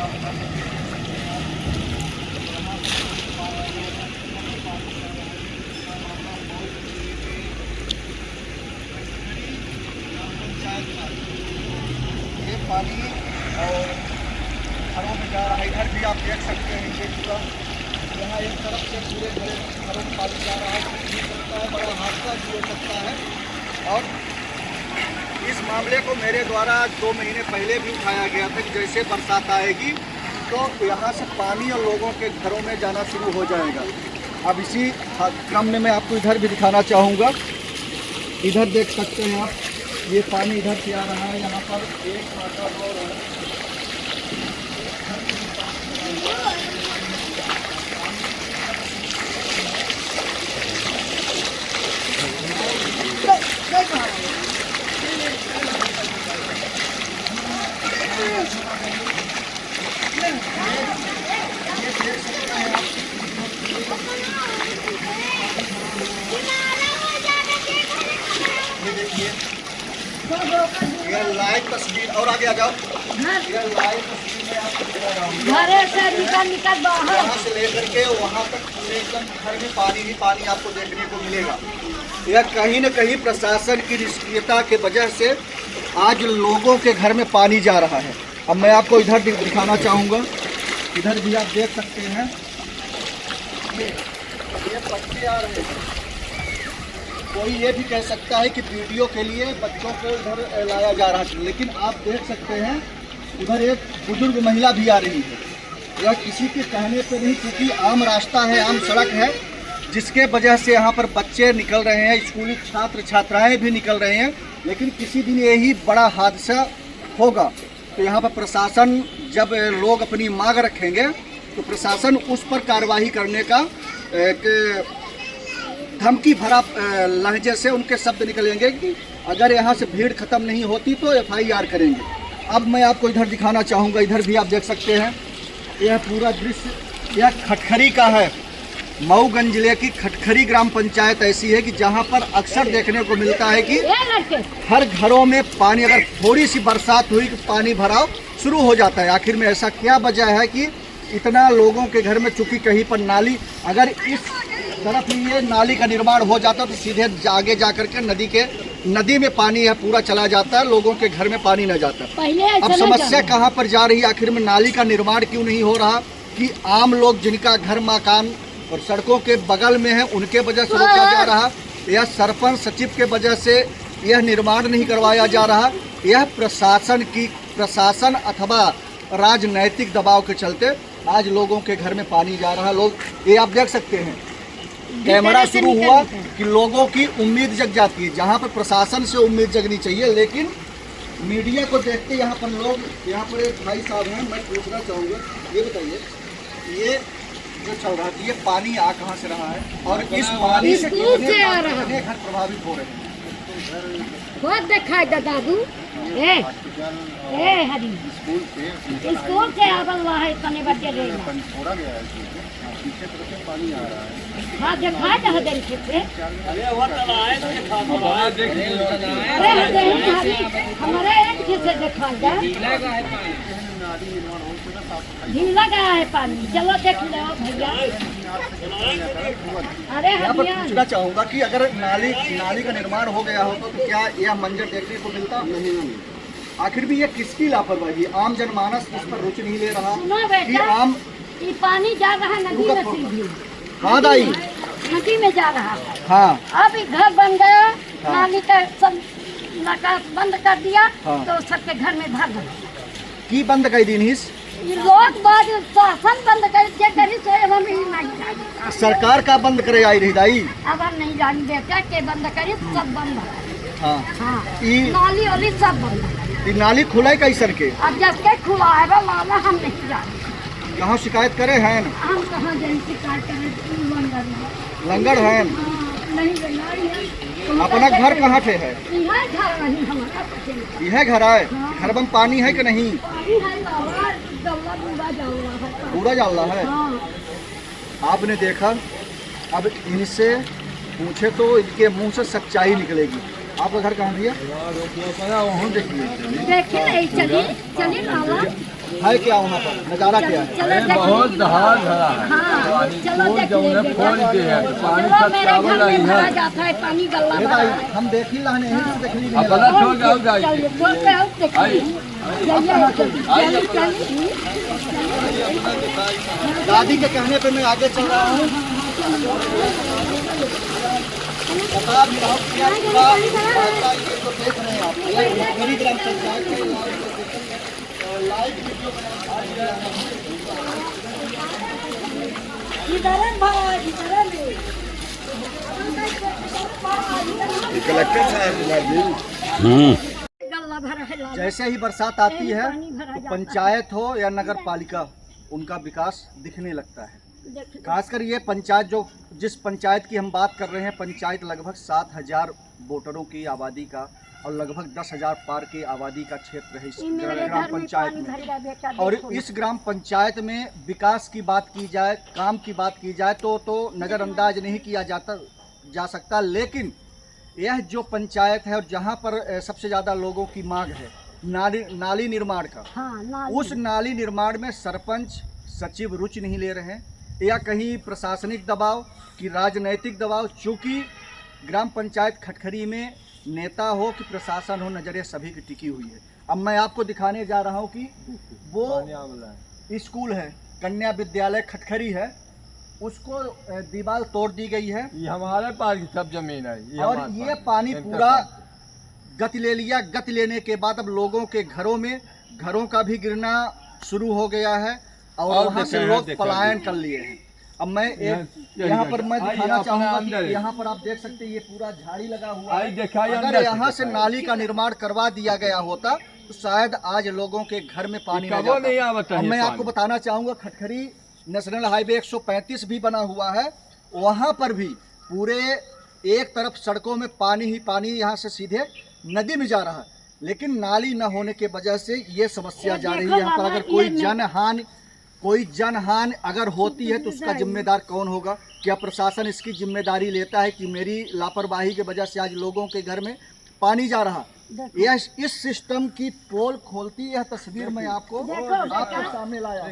ये पानी और घरों में जा रहा है। इधर भी आप देख सकते हैं ये पूरा यहाँ एक तरफ से पूरे घरों में पानी जा रहा है। हो सकता है बड़ा हादसा भी हो सकता है। और इस मामले को मेरे द्वारा 2 महीने पहले भी उठाया गया था कि जैसे बरसात आएगी तो यहाँ से पानी और लोगों के घरों में जाना शुरू हो जाएगा। अब इसी क्रम में मैं आपको इधर भी दिखाना चाहूँगा। इधर देख सकते हैं आप, ये पानी इधर से आ रहा है। यहाँ पर एक माता रो रहा है। ये लाइव तस्वीर, और आगे आ जाओ। ये लाइव तस्वीर में आपको दिखा रहा हूँ। घरे से निकल बाहर, यहाँ से लेकर के वहाँ तक पूरे एकदम घर में पानी ही पानी आपको देखने को मिलेगा। यह कहीं न कहीं प्रशासन की निष्क्रियता के वजह से आज लोगों के घर में पानी जा रहा है। अब मैं आपको इधर दिखाना चाहूँगा। इधर भी आप देख सकते हैं ये बच्चे आ रहे हैं। कोई ये भी कह सकता है कि वीडियो के लिए बच्चों को इधर लाया जा रहा है, लेकिन आप देख सकते हैं उधर एक बुजुर्ग महिला भी आ रही है। यह किसी के कहने पे नहीं, क्योंकि आम रास्ता है, आम सड़क है, जिसके वजह से यहाँ पर बच्चे निकल रहे हैं, स्कूली छात्र छात्राएं भी निकल रहे हैं। लेकिन किसी दिन यही बड़ा हादसा होगा तो यहाँ पर प्रशासन जब लोग अपनी मांग रखेंगे तो प्रशासन उस पर कार्रवाई करने का एक धमकी भरा लहजे से उनके शब्द निकलेंगे कि अगर यहाँ से भीड़ खत्म नहीं होती तो FIR करेंगे। अब मैं आपको इधर दिखाना चाहूँगा। इधर भी आप देख सकते हैं यह पूरा दृश्य यह खटखरी का है। मऊगंज जिले की खटखरी ग्राम पंचायत ऐसी है कि जहाँ पर अक्सर देखने को मिलता है कि हर घरों में पानी, अगर थोड़ी सी बरसात हुई तो पानी भराव शुरू हो जाता है। आखिर में ऐसा क्या वजह है कि इतना लोगों के घर में, चूँकि कहीं पर नाली, अगर इस तरफ ये नाली का निर्माण हो जाता तो सीधे आगे जा करके नदी में पानी है पूरा चला जाता है, लोगों के घर में पानी न जाता। अब समस्या कहाँ पर जा रही है? आखिर में नाली का निर्माण क्यों नहीं हो रहा कि आम लोग जिनका घर मकान और सड़कों के बगल में है उनके वजह से रोका जा रहा, यह सरपंच सचिव के वजह से यह निर्माण नहीं करवाया जा रहा, यह प्रशासन अथवा राजनैतिक दबाव के चलते आज लोगों के घर में पानी जा रहा। लोग ये आप देख सकते हैं, कैमरा शुरू हुआ कि लोगों की उम्मीद जग जाती है। जहाँ पर प्रशासन से उम्मीद जगनी चाहिए, लेकिन मीडिया को देखते यहाँ पर लोग, यहाँ पर एक भाई साहब हैं, मैं पूछना चाहूँगा, ये बताइए ये जो चल रहा है ये पानी आ कहाँ से रहा है और इस पानी से कितने घर प्रभावित हो रहे हैं? बहुत देखा दादू हरी स्कूल से आवल है, इतने बच्चे ले छोड़ा गया है, पीछे तरफ से पानी आ रहा है। हाँ देखा था दिन से हमारे एक से देखा ढीला गया है पानी। चलो देख लो भैया। अरे पूछना चाहूँगा कि अगर नाली का निर्माण हो गया हो तो क्या यह मंजर देखने को मिलता? नहीं। आखिर भी ये किसकी लापरवाही? आम जनमानस इस पर रुचि नहीं ले रहा कि आम ये पानी जा रहा है नदी में सीधी। हाँ दाई, नदी में जा रहा है। हाँ अब घर बन गया, नाली का सब नकास बंद कर दिया। हाँ। तो सबके घर में भर गया की बंद कर दी लोग बाद शासन बंद करी तो हम ही नहीं सरकार का बंद करे आई रही दाई। अब हम नहीं जान देते के बंद करी, सब बंद है। हाँ हाँ नाली वाली सब बंद है। नाली खुला कई सर के अब जब के खुला है मामा हम नहीं जाने। कहाँ शिकायत करे हैं? हम कहाँ जाए शिकायत करें? लंगड़ है नहीं। अपना घर कहाँ पे है? यह घर है। घर में पानी है कि नहीं? पूरा जाला है। आपने देखा, अब इनसे पूछे तो इनके मुंह से सच्चाई निकलेगी। आपका घर कहाँ भैया? देखिए। है क्या वहाँ पर नज़ारा क्या है? चलो देख बहुत दहाड़ धरा है। हाँ चलो देख जो लीजिए। खोल के है पानी चलो सब मेरे चावल घर आई में है। भरा जाता है पानी गल्ला ये भरा भाई है। हम देख ही रहे हैं, यहीं से देख ली अब गलत हो जाओ जाए चलिए बोल के आओ देख लीजिए। चलिए चलिए दादी के कहने पे मैं आगे चल रहा हूँ। बता भी रहा हूँ कि आप पूरा रास्ता ये जो देख रहे हैं आप, ये खटखरी ग्राम पंचायत के लाइव वीडियो कलेक्टर साहब गल्ला भरा है लाल। जैसे ही बरसात आती है पानी भरा तो जाता पंचायत हो या नगर पालिका, उनका विकास दिखने लगता है। देख खासकर ये पंचायत जो जिस पंचायत की हम बात कर रहे हैं, पंचायत लगभग 7,000 वोटरों की आबादी का और लगभग 10,000 पार की आबादी का क्षेत्र है इस इन मेरे ग्राम घर में पंचायत पानी में। भर गया बेटा और देखो। इस ग्राम पंचायत में विकास की बात की जाए, काम की बात की जाए तो नज़रअंदाज नहीं किया जा सकता। लेकिन यह जो पंचायत है और जहाँ पर सबसे ज़्यादा लोगों की मांग है नाली निर्माण का, हाँ नाली। उस नाली निर्माण में सरपंच सचिव रुचि नहीं ले रहे हैं, या कहीं प्रशासनिक दबाव कि राजनैतिक दबाव। चूँकि ग्राम पंचायत खटखरी में नेता हो कि प्रशासन हो, नज़रें सभी की टिकी हुई है। अब मैं आपको दिखाने जा रहा हूँ कि वो स्कूल है, कन्या विद्यालय खटखरी है, उसको दीवार तोड़ दी गई है ये हमारे पास की सब जमीन है और हमारे ये पास। पानी इनका पूरा पास। गति ले लिया। गति लेने के बाद अब लोगों के घरों का भी गिरना शुरू हो गया है और वहाँ से लोग पलायन कर लिए हैं। अब मैं यहाँ पर मैं दिखाना चाहूँगा कि यहाँ पर आप देख सकते हैं ये पूरा झाड़ी लगा हुआ है। अगर यहाँ से नाली का निर्माण करवा दिया गया होता तो शायद आज लोगों के घर में पानी न जाता। अब मैं आपको बताना चाहूँगा खटखरी नेशनल हाईवे 135 भी बना हुआ है, वहाँ पर भी पूरे एक तरफ सड़कों में पानी ही पानी यहाँ से सीधे नदी में जा रहा है, लेकिन नाली न होने के वजह से ये समस्या जा रही है। यहाँ पर अगर कोई जनहानि अगर होती है तो उसका जिम्मेदार कौन होगा? क्या प्रशासन इसकी जिम्मेदारी लेता है कि मेरी लापरवाही की वजह से आज लोगों के घर में पानी जा रहा? यह इस सिस्टम की पोल खोलती यह तस्वीर मैं आपको आपके सामने लाया हूँ।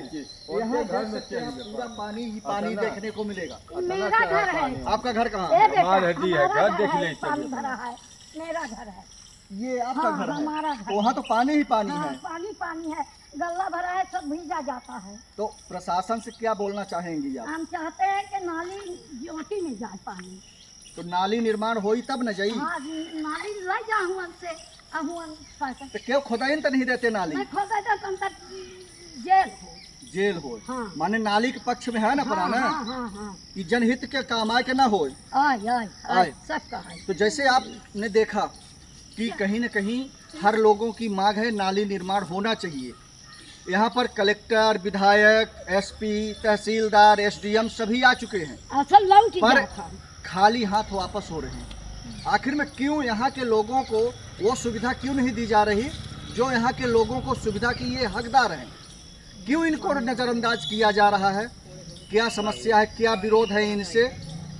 यहाँ देख सकते हैं पूरा पानी ही पानी देखने को मिलेगा। मेरा घर है। आपका घर कहाँ ए है? बेटा, हमारा घर हमारा देख घर ले, है, पानी भरा है, मेरा घर है। ये आपका हाँ, घर हमारा है? घर। वहाँ तो पानी ही पानी हाँ, है। पानी है, गल्ला भरा है, सब भीजा जाता है। तो प्रशासन से क्या बोलना चाहेंगी आप? हम चाहते हैं कि नाली ज्योति में जाए पानी। तो नाली निर्माण होई तब न जाई। हाँ नाली ले जा हुआ से अहुअन फायदा। तो क्यों खुदाइन तो नहीं देते नाली? मैं खोदा था तुम तक जेल हो। जेल हो हाँ। माने नाली के पक्ष में है ना पुराना हाँ। कि जनहित के काम आए के ना हो। आय सब कहा है। तो जैसे आपने देखा कि कहीं न कहीं हर लोगों की मांग है नाली निर्माण होना चाहिए। यहाँ पर कलेक्टर, विधायक, एसपी, तहसीलदार, एसडीएम सभी आ चुके हैं, असल लौट ही पर जाता। खाली हाथ वापस हो रहे हैं। आखिर में क्यों यहाँ के लोगों को वो सुविधा क्यों नहीं दी जा रही जो यहाँ के लोगों को सुविधा की ये हकदार हैं? क्यों इनको नज़रअंदाज किया जा रहा है? क्या समस्या है, क्या विरोध है इनसे?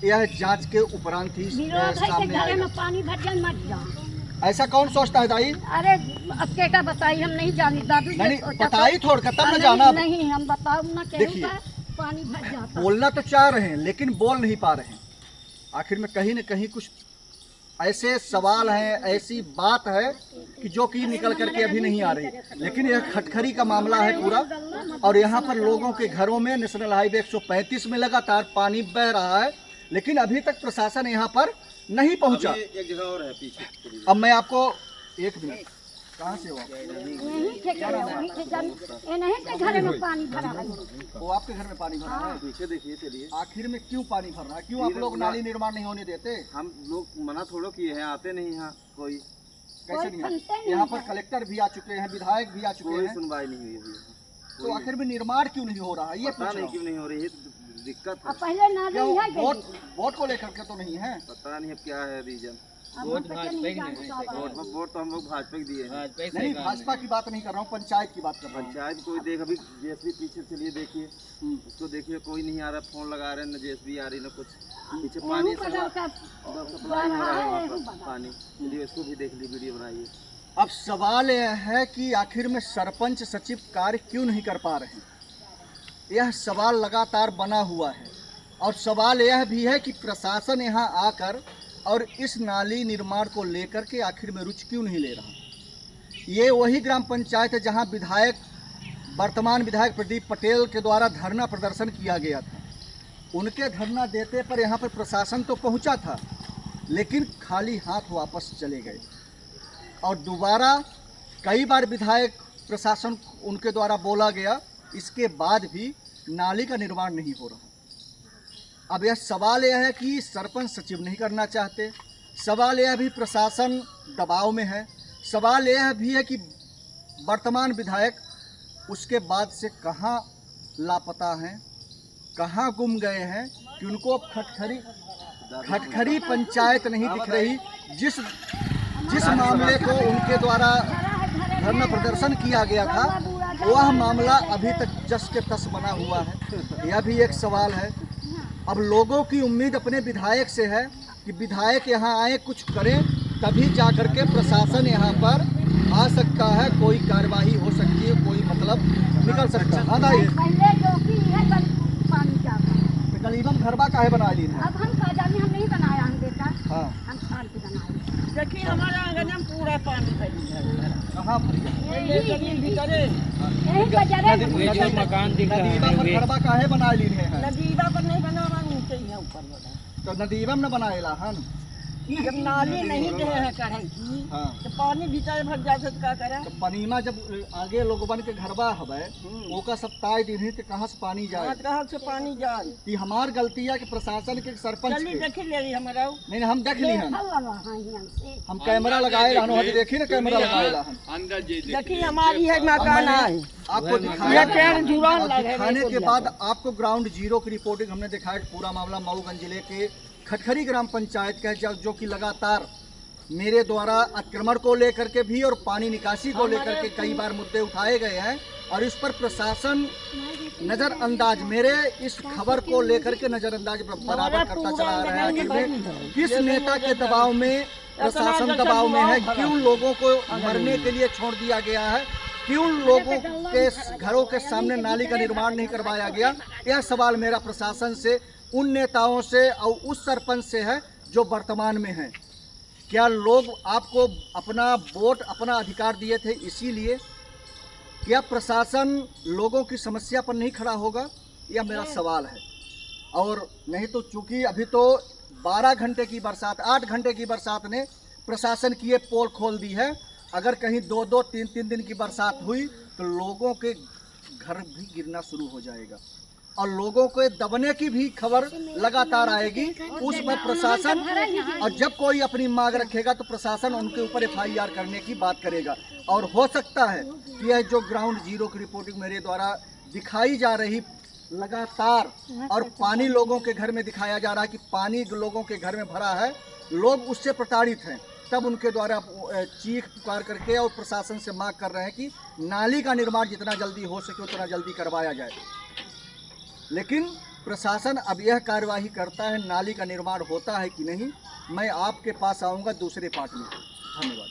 यह जांच के उपरांत ही विरोध है कि सामने घरे आएगा। में पानी भर जाए मत जाओ। ऐसा कौन सोचता है दाई? अरे अब क्या बताई, हम नहीं जानी दादू जी नहीं सोचा बताई तो- थोड़ कर तब न नहीं, जाना। नहीं हम बताओ ना देखिए, कहूँगा पानी भर जाता। बोलना तो चाह रहे हैं लेकिन बोल नहीं पा रहे हैं। आखिर में कहीं न कहीं कुछ ऐसे सवाल हैं, ऐसी बात है कि जो कि निकल करके अभी नहीं आ रही। लेकिन यह खटखरी का मामला है पूरा, और यहाँ पर लोगों के घरों में नेशनल हाईवे 135 में लगातार पानी बह रहा है, लेकिन अभी तक प्रशासन यहाँ पर नहीं पहुँचा। एक जगह और है पीछे। अब मैं आपको एक मिनट, कहाँ से हो आप? यहीं के घर है, वहीं के जन ये नहीं के घरे में पानी भरा है। वो आपके घर में पानी भरा है? पीछे देखिए चलिए। आखिर में क्यों पानी भर रहा है? क्यों आप लोग नाली निर्माण नहीं होने देते? हम लोग मना थोड़ो किए हैं, आते नहीं यहाँ कोई कैसे कोई नहीं सुनते आते? नहीं यहाँ पर है। कलेक्टर भी आ चुके हैं, विधायक भी आ चुके कोई हैं, सुनवाई नहीं हुई अभी। तो आखिर में निर्माण क्यों नहीं हो रहा है? ये पता पूछ नहीं रहा क्यों नहीं हो रही है, दिक्कत अब है। पहले नाली क्यों? है वोट को लेकर के तो नहीं है? पता नहीं अब क्या है रीजन। वोट वोट तो हम लोग भाजपा के दिए हैं। नहीं, भाजपा की बात नहीं कर रहा हूँ, पंचायत की बात कर रहा हूँ। पंचायत कोई देख अभी जेएसबी पीछे चलिए देखिए, उसको देखिए कोई नहीं आ रहा, फोन लगा रहे हैं, न जेएसबी आ रही न कुछ। पीछे पानी सप्लाई हो रहा है वहाँ पर, पानी चलिए उसको भी देख ली, वीडियो बनाइए। अब सवाल यह है कि आखिर में सरपंच सचिव कार्य क्यों नहीं कर पा रहे हैं। यह सवाल लगातार बना हुआ है और सवाल यह भी है कि प्रशासन यहाँ आकर और इस नाली निर्माण को लेकर के आखिर में रुचि क्यों नहीं ले रहा। ये वही ग्राम पंचायत है जहाँ वर्तमान विधायक प्रदीप पटेल के द्वारा धरना प्रदर्शन किया गया था। उनके धरना देते पर यहाँ पर प्रशासन तो पहुँचा था, लेकिन खाली हाथ वापस चले गए और दोबारा कई बार विधायक प्रशासन उनके द्वारा बोला गया, इसके बाद भी नाली का निर्माण नहीं हो रहा। अब यह सवाल यह है कि सरपंच सचिव नहीं करना चाहते, सवाल यह भी प्रशासन दबाव में है, सवाल यह भी है कि वर्तमान विधायक उसके बाद से कहाँ लापता हैं, कहाँ गुम गए हैं कि उनको अब खटखरी पंचायत नहीं दिख रही। जिस मामले को उनके द्वारा धरना प्रदर्शन किया गया था वह मामला अभी तक जस के तस बना हुआ है। यह भी एक सवाल है। अब लोगों की उम्मीद अपने विधायक से है कि विधायक यहाँ आए, कुछ करें, तभी जाकर के प्रशासन यहाँ पर आ सकता है, कोई कार्यवाही हो सकती है, कोई मतलब निकल सकता है। हाँ दाई, करीबन घरबा काहे बना ली है? अब हम काजानी हम नहीं बनाया हम बेटा। हाँ, हम खान के बनाए। देखिए हमारा आंगन में पूरा पानी भरी है। कहाँ भरी है? ये जमीन भीतरे यही बजरे मकान दिख रहा नदीबा पर घरबा काहे बना ली है? नदीबा पर नहीं बना हुआ, नीचे ही है, ऊपर वाला। तो नदीबा में बनाएला हन। जब नाली नहीं दे है करे की, हाँ, तो पानी भीतर भर जाते तो क्या करे? तो पनीमा जब आगे लोगवन के घरबा हवे ओका सब ताय दिन तो कहाँ से पानी जाए? कहाँ से पानी जाए? कि हमार गलती है कि प्रशासन के सरपंच जल्दी के। देख ले रही हमारा। नहीं हम देख ली हन, हम हम कैमरा लगाए रहनो हज, देखी ना कैमरा लगाए हन। देखिए हमारी है मकान है। आपको ये दिखाया पेड़ जुड़ान और लगे। दिखाने के बाद आपको ग्राउंड जीरो की रिपोर्टिंग हमने दिखाया। पूरा मामला मऊगंज जिले के खटखरी ग्राम पंचायत का है, जो कि लगातार मेरे द्वारा अतिक्रमण को लेकर के भी और पानी निकासी को लेकर के कई बार मुद्दे उठाए गए हैं और इस पर प्रशासन नज़रअंदाज, मेरे इस खबर को लेकर के नज़रअंदाज बराबर करता चला आ रहा है। आखिर में किस नेता के दबाव में प्रशासन दबाव में है? क्यों लोगों को मरने के लिए छोड़ दिया गया है? क्यों लोगों के घरों के सामने नाली का निर्माण नहीं करवाया गया? यह सवाल मेरा प्रशासन से, उन नेताओं से और उस सरपंच से है जो वर्तमान में हैं। क्या लोग आपको अपना वोट, अपना अधिकार दिए थे, इसीलिए क्या प्रशासन लोगों की समस्या पर नहीं खड़ा होगा? यह मेरा सवाल है। और नहीं तो चूंकि अभी तो 12 घंटे की बरसात, 8 घंटे की बरसात ने प्रशासन की ये पोल खोल दी है। अगर कहीं 2-2, 3-3 दिन की बरसात हुई तो लोगों के घर भी गिरना शुरू हो जाएगा और लोगों को दबने की भी खबर लगातार आएगी। उसमें प्रशासन, और जब कोई अपनी मांग रखेगा तो प्रशासन उनके ऊपर FIR करने की बात करेगा। और हो सकता है कि यह जो ग्राउंड जीरो की रिपोर्टिंग मेरे द्वारा दिखाई जा रही लगातार, और पानी लोगों के घर में दिखाया जा रहा है कि पानी लोगों के घर में भरा है, लोग उससे प्रताड़ित हैं, तब उनके द्वारा चीख पुकार करके और प्रशासन से मांग कर रहे हैं कि नाली का निर्माण जितना जल्दी हो सके उतना जल्दी करवाया जाए। लेकिन प्रशासन अब यह कार्यवाही करता है, नाली का निर्माण होता है कि नहीं, मैं आपके पास आऊँगा दूसरे पार्ट में। धन्यवाद।